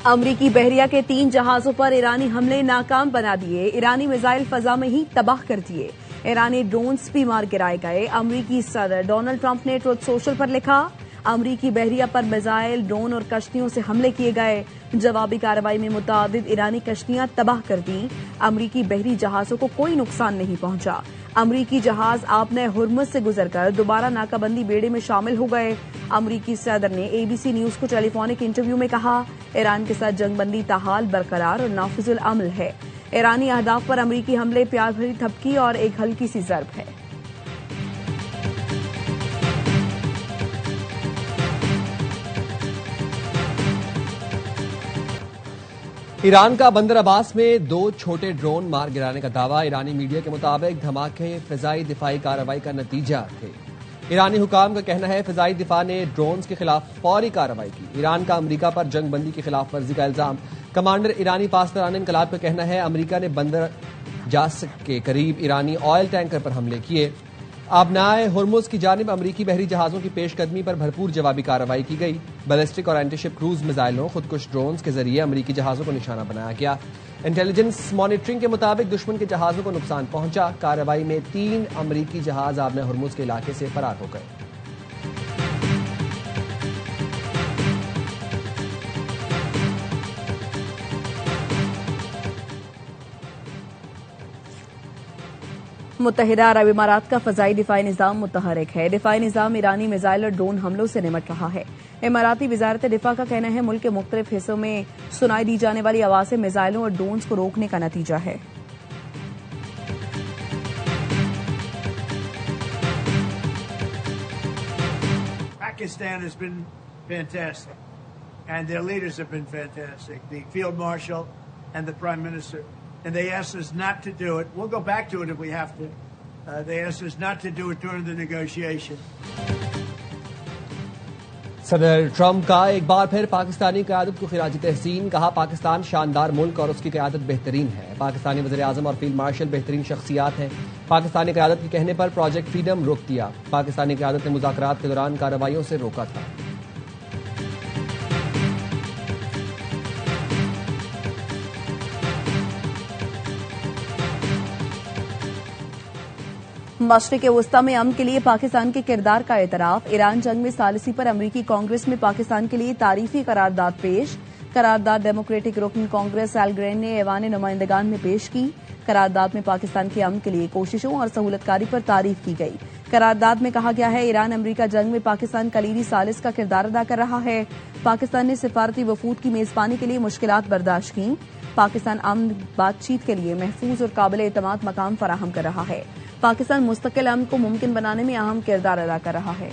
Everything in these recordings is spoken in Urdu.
امریکی بحریہ کے 3 جہازوں پر ایرانی حملے ناکام بنا دیے، ایرانی میزائل فضا میں ہی تباہ کر دیے، ایرانی ڈرونز بھی مار گرائے گئے۔ امریکی صدر ڈونلڈ ٹرمپ نے ٹروتھ سوشل پر لکھا، امریکی بحریہ پر میزائل، ڈرون اور کشتیوں سے حملے کیے گئے، جوابی کارروائی میں متعدد ایرانی کشتیاں تباہ کر دیں، امریکی بحری جہازوں کو کوئی نقصان نہیں پہنچا۔ امریکی جہاز آبنہ ہرمز سے گزر کر دوبارہ ناکہ بندی بیڑے میں شامل ہو گئے۔ امریکی صدر نے ABC نیوز کو ٹیلی فونک انٹرویو میں کہا، ایران کے ساتھ جنگ بندی تاحال برقرار اور نافذ العمل ہے۔ ایرانی اہداف پر امریکی حملے پیار بھری تھپکی اور ایک ہلکی سی ضرب ہے۔ ایران کا بندر عباس میں 2 چھوٹے ڈرون مار گرانے کا دعویٰ، ایرانی میڈیا کے مطابق دھماکے فضائی دفاعی کارروائی کا نتیجہ تھے۔ ایرانی حکام کا کہنا ہے فضائی دفاع نے ڈرونز کے خلاف فوری کارروائی کی۔ ایران کا امریکہ پر جنگ بندی کی خلاف ورزی کا الزام، کمانڈر ایرانی پاسداران انقلاب کا کہنا ہے امریکہ نے بندر جاسک کے قریب ایرانی آئل ٹینکر پر حملے کیے۔ آبنائے ہرمز کی جانب امریکی بحری جہازوں کی پیش قدمی پر بھرپور جوابی کارروائی کی گئی، بیلسٹک اور اینٹی شپ کروز میزائلوں، خودکش ڈرونز کے ذریعے امریکی جہازوں کو نشانہ بنایا گیا۔ انٹیلیجنس مانیٹرنگ کے مطابق دشمن کے جہازوں کو نقصان پہنچا۔ کارروائی میں 3 امریکی جہاز آبنہ ہرمز کے علاقے سے فرار ہو گئے۔ متحدہ عرب امارات کا فضائی دفاعی نظام متحرک ہے۔ دفاعی نظام ایرانی میزائل اور ڈرون حملوں سے نمٹ رہا ہے۔ اماراتی وزارت دفاع کا کہنا ہے ملک کے مختلف حصوں میں سنائی دی جانے والی آوازیں میزائلوں اور ڈرونز کو روکنے کا نتیجہ ہے۔ Pakistan has been fantastic, and their leaders have been fantastic, the Field Marshal and the Prime Minister. And they asked us not to do it. We'll go back to it if we have to. They asked us not to do it during the negotiation. صدر ٹرمپ کا ایک بار پھر پاکستانی قیادت کو خراج تحسین، کہا پاکستان شاندار ملک اور اس کی قیادت بہترین ہے۔ پاکستانی وزیر اعظم اور فیلڈ مارشل بہترین شخصیات ہیں۔ پاکستانی قیادت کے کہنے پر پروجیکٹ فریڈم روک دیا۔ پاکستانی قیادت نے مذاکرات کے دوران کارروائیوں سے روکا تھا۔ مشرق وسطی میں امن کے لیے پاکستان کے کردار کا اعتراف، ایران جنگ میں ثالثی پر امریکی کانگریس میں پاکستان کے لیے تعریفی قرارداد پیش۔ قرارداد ڈیموکریٹک رکن کانگریس ایل گرین نے ایوان نمائندگان میں پیش کی۔ قرارداد میں پاکستان کے امن کے لیے کوششوں اور سہولت کاری پر تعریف کی گئی۔ قرارداد میں کہا گیا ہے ایران امریکہ جنگ میں پاکستان کلیدی ثالث کا کردار ادا کر رہا ہے۔ پاکستان نے سفارتی وفود کی میزبانی کے لیے مشکلات برداشت کیں۔ پاکستان امن بات چیت کے لیے محفوظ اور قابل اعتماد مقام فراہم کر رہا ہے۔ پاکستان مستقل امن کو ممکن بنانے میں اہم کردار ادا کر رہا ہے۔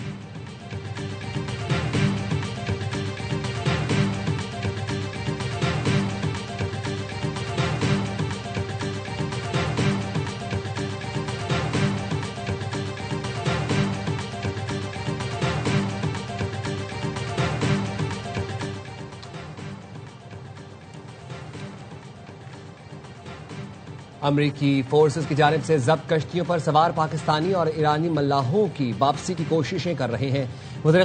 امریکی فورسز کی جانب سے ضبط کشتیوں پر سوار پاکستانی اور ایرانی ملاحوں کی واپسی کی کوششیں کر رہے ہیں۔ وزیر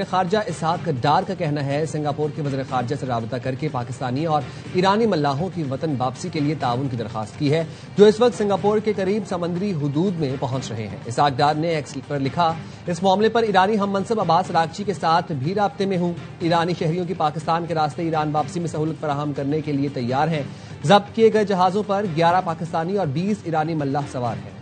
خارجہ اسحاق ڈار کا کہنا ہے سنگاپور کے وزیر خارجہ سے رابطہ کر کے پاکستانی اور ایرانی ملاحوں کی وطن واپسی کے لیے تعاون کی درخواست کی ہے، جو اس وقت سنگاپور کے قریب سمندری حدود میں پہنچ رہے ہیں۔ اسحاق ڈار نے ایکس پر لکھا، اس معاملے پر ایرانی ہم منصب عباس اراغچی کے ساتھ بھی رابطے میں ہوں۔ ایرانی شہریوں کی پاکستان کے راستے ایران واپسی میں سہولت فراہم کرنے کے لیے تیار ہیں۔ ضبط کیے گئے جہازوں پر 11 پاکستانی اور 20 ایرانی ملاح سوار ہیں۔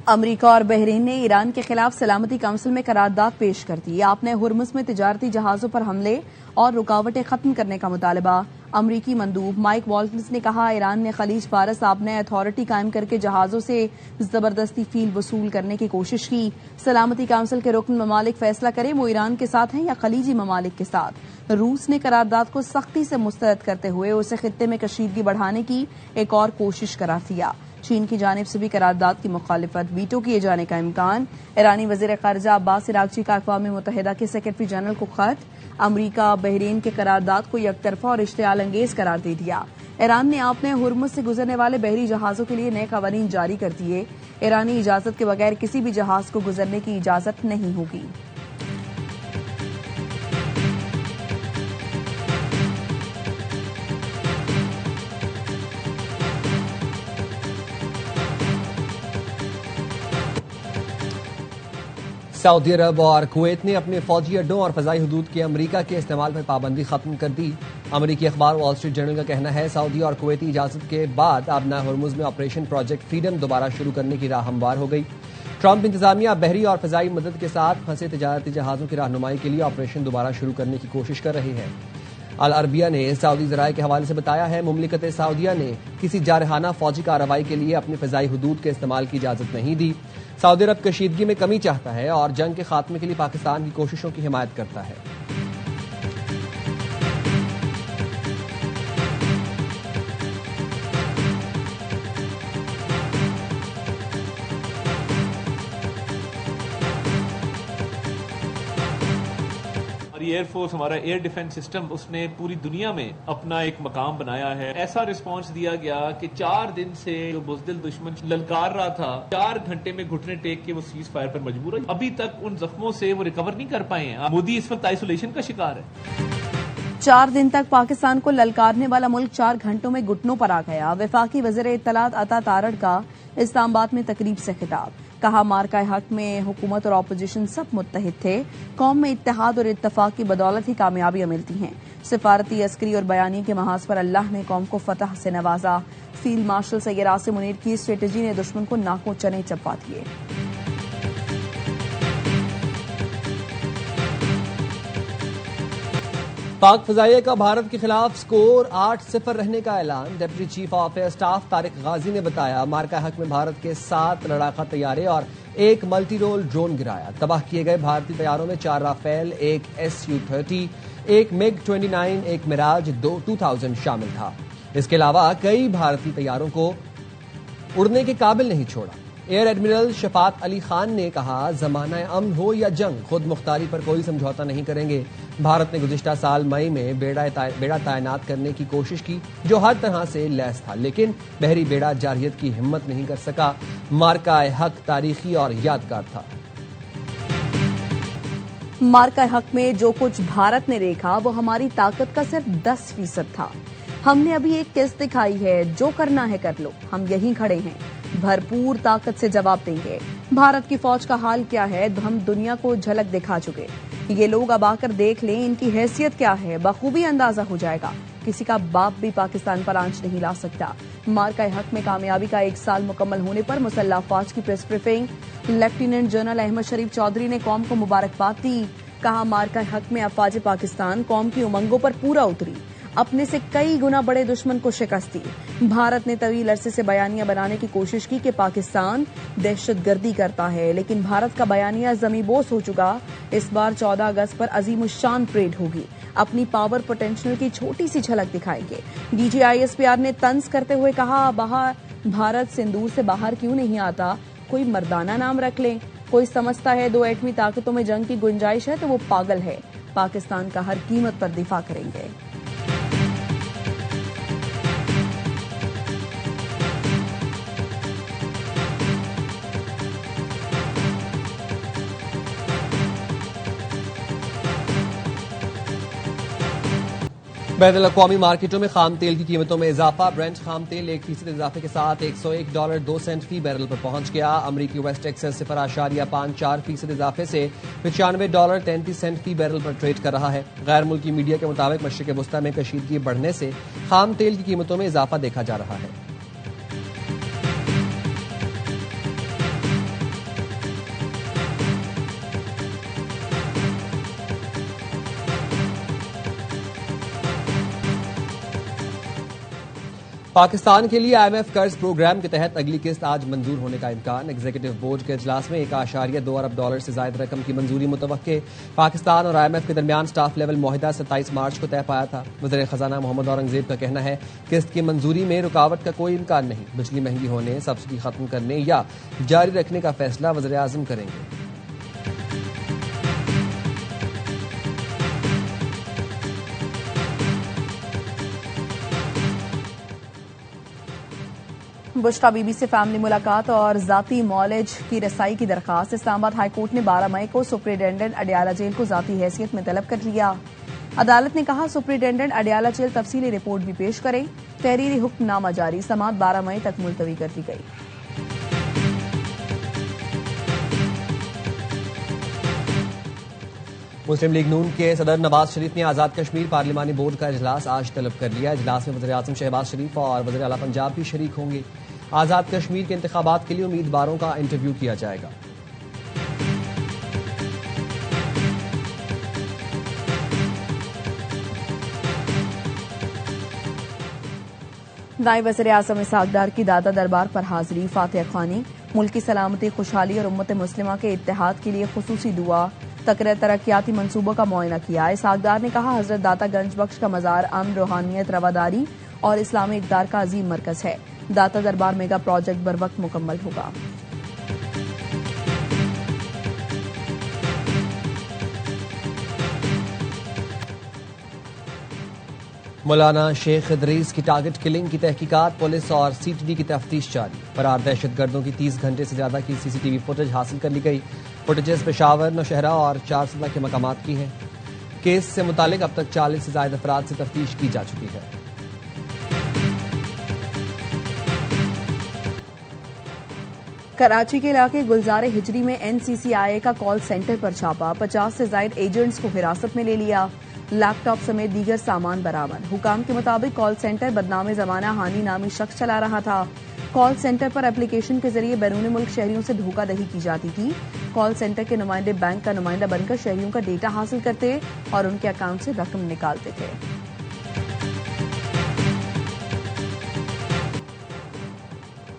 امریکہ اور بحرین نے ایران کے خلاف سلامتی کونسل میں قرارداد پیش کر دی۔ آبنہ ہرمز میں تجارتی جہازوں پر حملے اور رکاوٹیں ختم کرنے کا مطالبہ۔ امریکی مندوب مائک والٹنس نے کہا ایران نے خلیج فارس آبنہ اتھارٹی قائم کر کے جہازوں سے زبردستی فیل وصول کرنے کی کوشش کی۔ سلامتی کونسل کے رکن ممالک فیصلہ کریں وہ ایران کے ساتھ ہیں یا خلیجی ممالک کے ساتھ۔ روس نے قرارداد کو سختی سے مسترد کرتے ہوئے اسے خطے میں کشیدگی بڑھانے کی ایک اور کوشش قرار دیا۔ چین کی جانب سے بھی قرارداد کی مخالفت، ویٹو کیے جانے کا امکان۔ ایرانی وزیر خارجہ عباس اراغچی کا اقوام متحدہ کے سیکرٹری جنرل کو خط، امریکہ بحرین کے قرارداد کو یک طرفہ اور اشتعال انگیز قرار دے دیا۔ ایران نے اپنے ہرمز سے گزرنے والے بحری جہازوں کے لیے نئے قوانین جاری کر دیے. ایرانی اجازت کے بغیر کسی بھی جہاز کو گزرنے کی اجازت نہیں ہوگی. سعودی عرب اور کویت نے اپنے فوجی اڈوں اور فضائی حدود کے امریکہ کے استعمال پر پابندی ختم کر دی. امریکی اخبار وال اسٹریٹ جرنل کا کہنا ہے سعودی اور کویتی اجازت کے بعد اب ہرمز میں آپریشن پروجیکٹ فریڈم دوبارہ شروع کرنے کی راہ ہموار ہو گئی. ٹرمپ انتظامیہ بحری اور فضائی مدد کے ساتھ پھنسے تجارتی جہازوں کی رہنمائی کے لیے آپریشن دوبارہ شروع کرنے کی کوشش کر رہی ہے. العربیہ نے سعودی ذرائع کے حوالے سے بتایا ہے مملکت سعودیہ نے کسی جارحانہ فوجی کارروائی کے لیے اپنی فضائی حدود کے استعمال کی اجازت نہیں دی. سعودی عرب کشیدگی میں کمی چاہتا ہے اور جنگ کے خاتمے کے لیے پاکستان کی کوششوں کی حمایت کرتا ہے. ایئر فورس ہمارا ایئر ڈیفنس سسٹم اس نے پوری دنیا میں اپنا ایک مقام بنایا ہے. ایسا رسپانس دیا گیا کہ 4 دن سے جو بزدل دشمن للکار رہا تھا 4 گھنٹے میں گھٹنے ٹیک کے وہ سیز فائر پر مجبور ہے. ابھی تک ان زخموں سے وہ ریکور نہیں کر پائے ہیں. مودی اس وقت آئسولیشن کا شکار ہے. 4 دن تک پاکستان کو للکارنے والا ملک 4 گھنٹوں میں گھٹنوں پر آ گیا. وفاقی وزیر اطلاعات عطا تارڑ کا اسلام آباد میں تقریب سے خطاب. کہا مارکہ حق میں حکومت اور اپوزیشن سب متحد تھے. قوم میں اتحاد اور اتفاق کی بدولت ہی کامیابیاں ملتی ہیں. سفارتی عسکری اور بیانی کے محاذ پر اللہ نے قوم کو فتح سے نوازا. فیلڈ مارشل سید عاصم منیر کی اسٹریٹجی نے دشمن کو ناکوں چنے چبا دیے. پاک فضائیہ کا بھارت کے خلاف سکور 8-0 رہنے کا اعلان. Deputy chief of air staff Tariq Ghazi نے بتایا مارکہ حق میں بھارت کے 7 لڑاکا طیارے اور 1 ملٹی رول ڈرون گرایا. تباہ کیے گئے بھارتی طیاروں میں 4 رافیل، 1 SU-30، 1 MiG-29، 1 میراج 2000 شامل تھا. اس کے علاوہ کئی بھارتی طیاروں کو اڑنے کے قابل نہیں چھوڑا. ایئر ایڈمرل شفاعت علی خان نے کہا زمانہ امن ہو یا جنگ خود مختاری پر کوئی سمجھوتا نہیں کریں گے. بھارت نے گزشتہ سال مئی میں بیڑا تعینات کرنے کی کوشش کی جو ہر طرح سے لیس تھا لیکن بحری بیڑا جارحیت کی ہمت نہیں کر سکا. مارکہ حق تاریخی اور یادگار تھا. مارکہ حق میں جو کچھ بھارت نے دیکھا وہ ہماری طاقت کا صرف 10% تھا. ہم نے ابھی ایک قسط دکھائی ہے. جو کرنا ہے کر لو. ہم یہیں کھڑے ہیں. بھرپور طاقت سے جواب دیں گے. بھارت کی فوج کا حال کیا ہے ہم دنیا کو جھلک دکھا چکے. یہ لوگ اب آ کر دیکھ لیں ان کی حیثیت کیا ہے. بخوبی اندازہ ہو جائے گا. کسی کا باپ بھی پاکستان پر آنچ نہیں لا سکتا. مارکہ حق میں کامیابی کا 1 سال مکمل ہونے پر مسلح افواج کی press briefing. Lieutenant general Ahmed Sharif Chaudhry نے قوم کو مبارکباد دی. کہا مارکہ حق میں افواج پاکستان قوم کی امنگوں پر پورا اتری. اپنے سے کئی گنا بڑے دشمن کو شکست دی. بھارت نے طویل عرصے سے بیانیہ بنانے کی کوشش کی کہ پاکستان دہشت گردی کرتا ہے لیکن بھارت کا بیانیہ زمیں بوس ہو چکا. اس بار 14 اگست پر عظیم الشان پریڈ ہوگی. اپنی پاور پوٹینشل کی چھوٹی سی جھلک دکھائیں گے. DGISPR نے طنز کرتے ہوئے کہا بھارت سندور سے باہر کیوں نہیں آتا. کوئی مردانہ نام رکھ لیں. کوئی سمجھتا ہے 2 ایٹمی طاقتوں میں جنگ کی گنجائش ہے تو وہ پاگل ہے. پاکستان کا ہر قیمت پر دفاع کریں گے. بین الاقوامی مارکیٹوں میں خام تیل کی قیمتوں میں اضافہ. برنٹ خام تیل 1% اضافے کے ساتھ $101.02 فی بیرل پر پہنچ گیا. امریکی ویسٹ ٹیکسس 0.54% اضافے سے $95.33 فی بیرل پر ٹریڈ کر رہا ہے. غیر ملکی میڈیا کے مطابق مشرق وسطی میں کشیدگی بڑھنے سے خام تیل کی قیمتوں میں اضافہ دیکھا جا رہا ہے. پاکستان کے لیے IMF قرض پروگرام کے تحت اگلی قسط آج منظور ہونے کا امکان. ایگزیکٹو بورڈ کے اجلاس میں $1.2 ارب سے زائد رقم کی منظوری متوقع. پاکستان اور IMF کے درمیان سٹاف لیول معاہدہ 27 مارچ کو طے پایا تھا. وزیر خزانہ محمد اورنگزیب کا کہنا ہے قسط کی منظوری میں رکاوٹ کا کوئی امکان نہیں. بجلی مہنگی ہونے، سبسڈی ختم کرنے یا جاری رکھنے کا فیصلہ وزیر اعظم کریں گے. بشرا بی بی سے فیملی ملاقات اور ذاتی معالج کی رسائی کی درخواست اسلام آباد ہائی کورٹ نے 12 مئی کو سپرنٹینڈنٹ اڈیالہ جیل کو ذاتی حیثیت میں طلب کر لیا۔ عدالت نے کہا سپرنٹینڈنٹ اڈیالہ جیل تفصیلی رپورٹ بھی پیش کرے۔ تحریری حکم نامہ جاری، سماعت 12 مئی تک ملتوی کر دی گئی۔ مسلم لیگ نون کے صدر نواز شریف نے آزاد کشمیر پارلیمانی بورڈ کا اجلاس آج طلب کر لیا۔ اجلاس میں وزیر اعظم شہباز شریف اور وزیر اعلیٰ پنجاب بھی شریک ہوں گے۔ آزاد کشمیر کے انتخابات کے لیے امیدواروں کا انٹرویو کیا جائے گا۔ نائب وزیر اعظم اسحاق ڈار کی دادا دربار پر حاضری، فاتحہ خوانی، ملک کی سلامتی، خوشحالی اور امت مسلمہ کے اتحاد کے لیے خصوصی دعا، ترقیاتی منصوبوں کا معائنہ کیا۔ اسحاق ڈار نے کہا حضرت داتا گنج بخش کا مزار امن، روحانیت، رواداری اور اسلامی اقدار کا عظیم مرکز ہے۔ داتا دربار میگا پروجیکٹ بروقت مکمل ہوگا۔ مولانا شیخ ادریس کی ٹارگٹ کلنگ کی تحقیقات، پولیس اور سی ٹی ڈی کی تفتیش جاری۔ فرار دہشت گردوں کی 30 گھنٹے سے زیادہ کی سی سی ٹی وی فوٹیج حاصل کر لی گئی۔ فوٹیجز پشاور، نوشہرہ اور چارسلہ کے مقامات کی ہیں۔ کیس سے متعلق اب تک 40 سے زائد افراد سے تفتیش کی جا چکی ہے۔ کراچی کے علاقے گلزار ہجری میں این سی سی آئی اے کا کال سینٹر پر چھاپا، 50 سے زائد ایجنٹس کو حراست میں لے لیا، لیپ ٹاپ سمیت دیگر سامان برآمد۔ حکام کے مطابق کال سینٹر بدنام زمانہ ہانی نامی شخص چلا رہا تھا۔ کال سینٹر پر اپلیکیشن کے ذریعے بیرون ملک شہریوں سے دھوکہ دہی کی جاتی تھی۔ کال سینٹر کے نمائندے بینک کا نمائندہ بن کر شہریوں کا ڈیٹا حاصل کرتے اور ان کے اکاؤنٹ سے رقم نکالتے تھے۔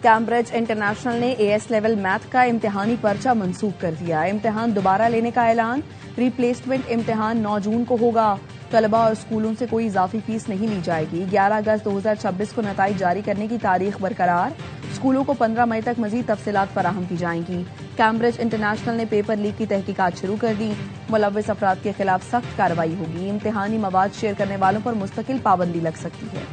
کیمبرج انٹرنیشنل نے اے ایس لیول میتھ کا امتحانی پرچہ منسوخ کر دیا۔ امتحان دوبارہ لینے کا اعلان، ریپلیسمنٹ امتحان 9 جون کو ہوگا۔ طلبہ اور اسکولوں سے کوئی اضافی فیس نہیں لی جائے گی۔ 11 اگست 2026 کو نتائج جاری کرنے کی تاریخ برقرار، اسکولوں کو 15 مئی تک مزید تفصیلات فراہم کی جائیں گی۔ کیمبرج انٹرنیشنل نے پیپر لیک کی تحقیقات شروع کر دی، ملوث افراد کے خلاف سخت کارروائی ہوگی۔ امتحانی مواد شیئر کرنے والوں پر مستقل پابندی لگ سکتی ہے۔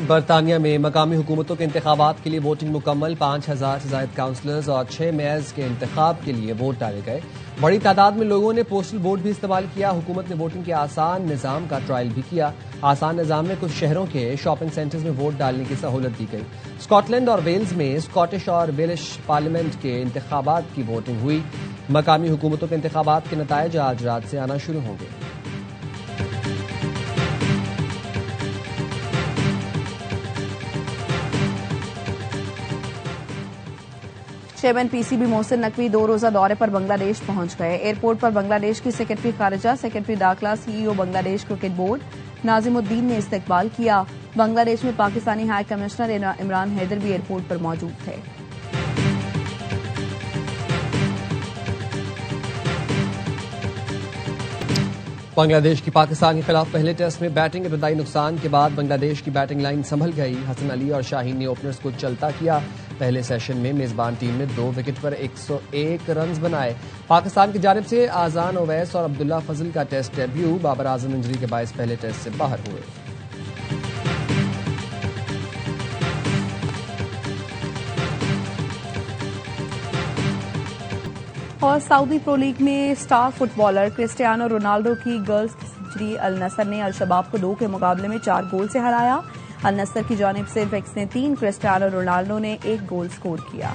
برطانیہ میں مقامی حکومتوں کے انتخابات کے لیے ووٹنگ مکمل، 5000 سے زائد کاؤنسلرز اور 6 میئرز کے انتخاب کے لیے ووٹ ڈالے گئے۔ بڑی تعداد میں لوگوں نے پوسٹل ووٹ بھی استعمال کیا۔ حکومت نے ووٹنگ کے آسان نظام کا ٹرائل بھی کیا۔ آسان نظام میں کچھ شہروں کے شاپنگ سینٹرز میں ووٹ ڈالنے کی سہولت دی گئی۔ اسکاٹ لینڈ اور ویلز میں اسکاٹش اور ویلش پارلیمنٹ کے انتخابات کی ووٹنگ ہوئی۔ مقامی حکومتوں کے انتخابات کے نتائج آج رات سے آنا شروع ہوں گے۔ Chairman P C B Mohsin Naqvi 2 روزہ دورے پر بنگلہ دیش پہنچ گئے۔ ایئرپورٹ پر بنگلہ دیش کی سیکرٹری خارجہ، سیکرٹری داخلہ، سی ای او بنگلہ دیش کرکٹ بورڈ ناظم الدین نے استقبال کیا۔ بنگلہ دیش میں پاکستانی ہائی کمشنر عمران حیدر بھی ایئرپورٹ پر موجود تھے۔ بنگلہ دیش کی پاکستان کے خلاف پہلے ٹیسٹ میں بیٹنگ ابتدائی نقصان کے بعد بنگلہ دیش کی بیٹنگ لائن سنبھل گئی۔ حسن علی اور شاہین نے اوپنرز کو چلتا کیا۔ پہلے سیشن میں میزبان ٹیم نے 2 وکٹ پر 101 رنز بنائے۔ پاکستان کی جانب سے اذان اویس اور عبداللہ فضل کا test debut, Babar Azam injury کے باعث پہلے ٹیسٹ سے باہر ہوئے۔ اور سعودی پرو لیگ میں star footballer Cristiano Ronaldo کی گرلز کی سنچری النصر نے الشباب کو 2 کے مقابلے میں 4 گول سے ہرایا۔ النصر کی جانب سے ویکس نے 3، کرسٹیانو رونالڈو نے 1 گول سکور کیا۔